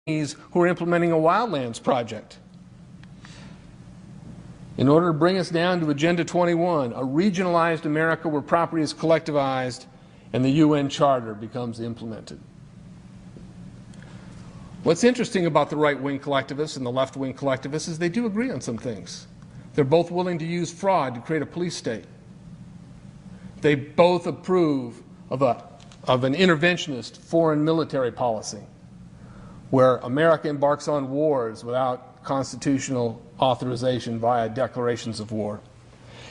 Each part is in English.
who are implementing a wildlands project. In order to bring us down to Agenda 21, a regionalized America where property is collectivized and the UN Charter becomes implemented. What's interesting about the right-wing collectivists and the left-wing collectivists is they do agree on some things. They're both willing to use fraud to create a police state. They both approve of an interventionist foreign military policy where America embarks on wars without constitutional authorization via declarations of war.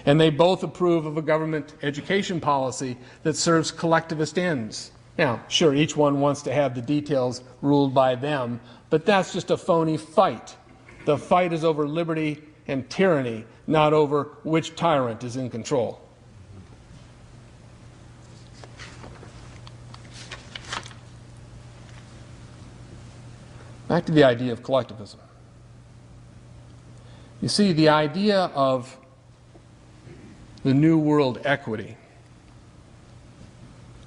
And they both approve of a government education policy that serves collectivist ends. Now, sure, each one wants to have the details ruled by them, but that's just a phony fight. The fight is over liberty and tyranny, not over which tyrant is in control. Back to the idea of collectivism. You see, the idea of the New World equity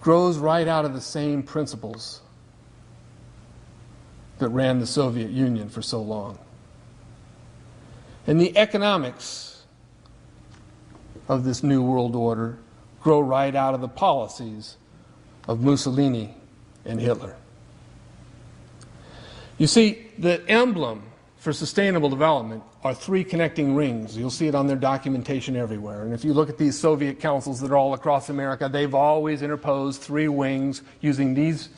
grows right out of the same principles that ran the Soviet Union for so long. And the economics of this New World Order grow right out of the policies of Mussolini and Hitler. You see, the emblem for sustainable development are three connecting rings. You'll see it on their documentation everywhere. And if you look at these Soviet councils that are all across America, they've always interposed three wings using these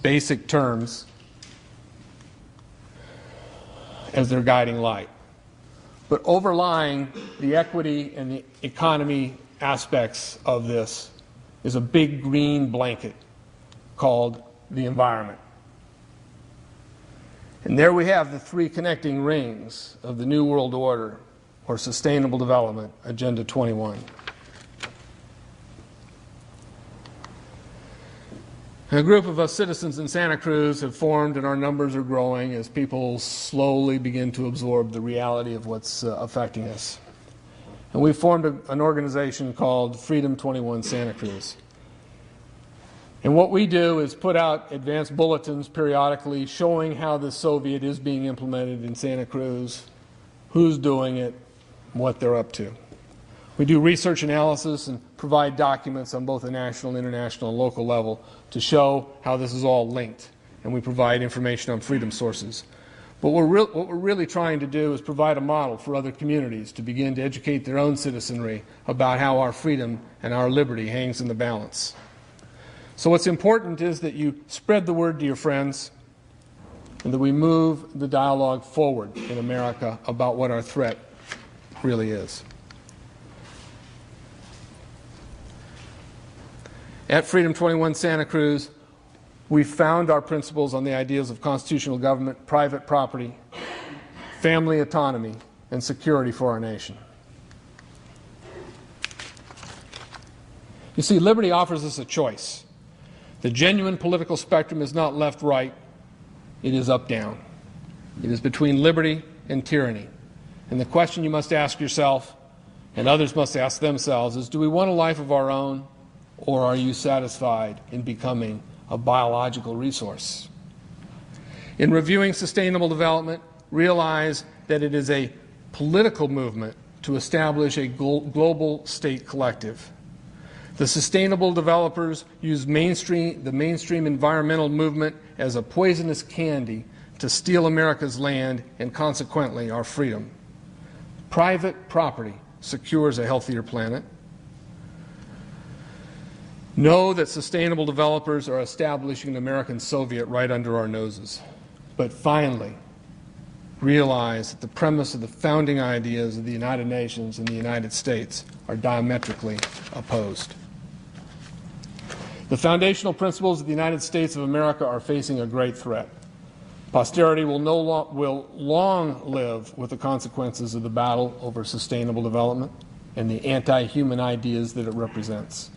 basic terms as their guiding light. But overlying the equity and the economy aspects of this is a big green blanket called the environment. And there we have the three connecting rings of the New World Order, or Sustainable Development, Agenda 21. A group of us citizens in Santa Cruz have formed, and our numbers are growing as people slowly begin to absorb the reality of what's affecting us. And we formed an organization called Freedom 21 Santa Cruz. And what we do is put out advanced bulletins periodically showing how the Soviet is being implemented in Santa Cruz, who's doing it, what they're up to. We do research analysis and provide documents on both a national, international, and local level to show how this is all linked. And we provide information on freedom sources. But what we're really trying to do is provide a model for other communities to begin to educate their own citizenry about how our freedom and our liberty hangs in the balance. So what's important is that you spread the word to your friends and that we move the dialogue forward in America about what our threat really is. At Freedom 21 Santa Cruz, we found our principles on the ideas of constitutional government, private property, family autonomy, and security for our nation. You see, liberty offers us a choice. The genuine political spectrum is not left-right, it is up-down. It is between liberty and tyranny. And the question you must ask yourself, and others must ask themselves, is do we want a life of our own, or are you satisfied in becoming a biological resource? In reviewing sustainable development, realize that it is a political movement to establish a global state collective. The sustainable developers use the mainstream environmental movement as a poisonous candy to steal America's land and consequently our freedom. Private property secures a healthier planet. Know that sustainable developers are establishing an American Soviet right under our noses. But finally, realize that the premise of the founding ideas of the United Nations and the United States are diametrically opposed. The foundational principles of the United States of America are facing a great threat. Posterity will long live with the consequences of the battle over sustainable development and the anti-human ideas that it represents.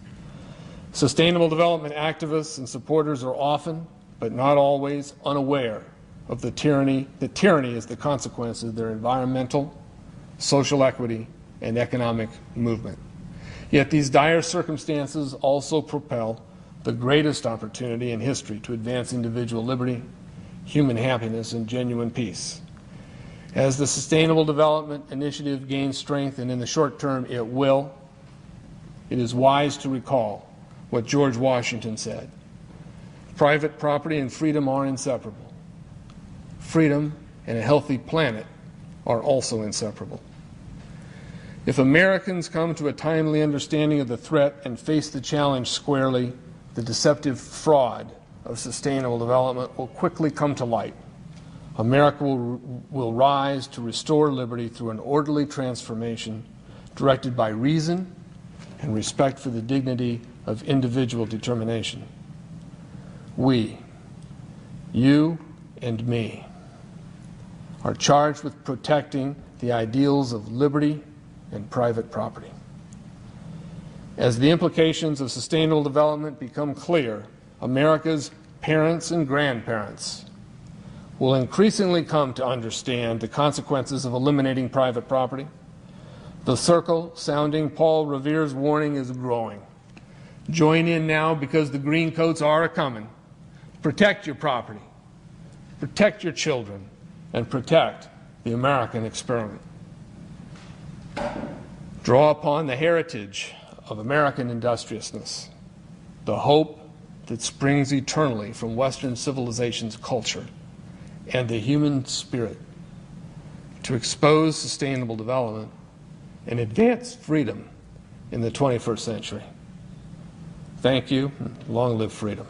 Sustainable development activists and supporters are often, but not always, unaware of the tyranny is the consequence of their environmental, social equity, and economic movement. Yet these dire circumstances also propel the greatest opportunity in history to advance individual liberty, human happiness, and genuine peace. As the Sustainable Development Initiative gains strength, and in the short term it will, it is wise to recall what George Washington said. Private property and freedom are inseparable. Freedom and a healthy planet are also inseparable. If Americans come to a timely understanding of the threat and face the challenge squarely, the deceptive fraud of sustainable development will quickly come to light. America will rise to restore liberty through an orderly transformation directed by reason and respect for the dignity of individual determination. We, you and me, are charged with protecting the ideals of liberty and private property. As the implications of sustainable development become clear, America's parents and grandparents will increasingly come to understand the consequences of eliminating private property. The circle sounding Paul Revere's warning is growing. Join in now, because the green coats are a-coming. Protect your property, protect your children, and protect the American experiment. Draw upon the heritage of American industriousness, the hope that springs eternally from Western civilization's culture, and the human spirit to expose sustainable development and advance freedom in the 21st century. Thank you, and long live freedom.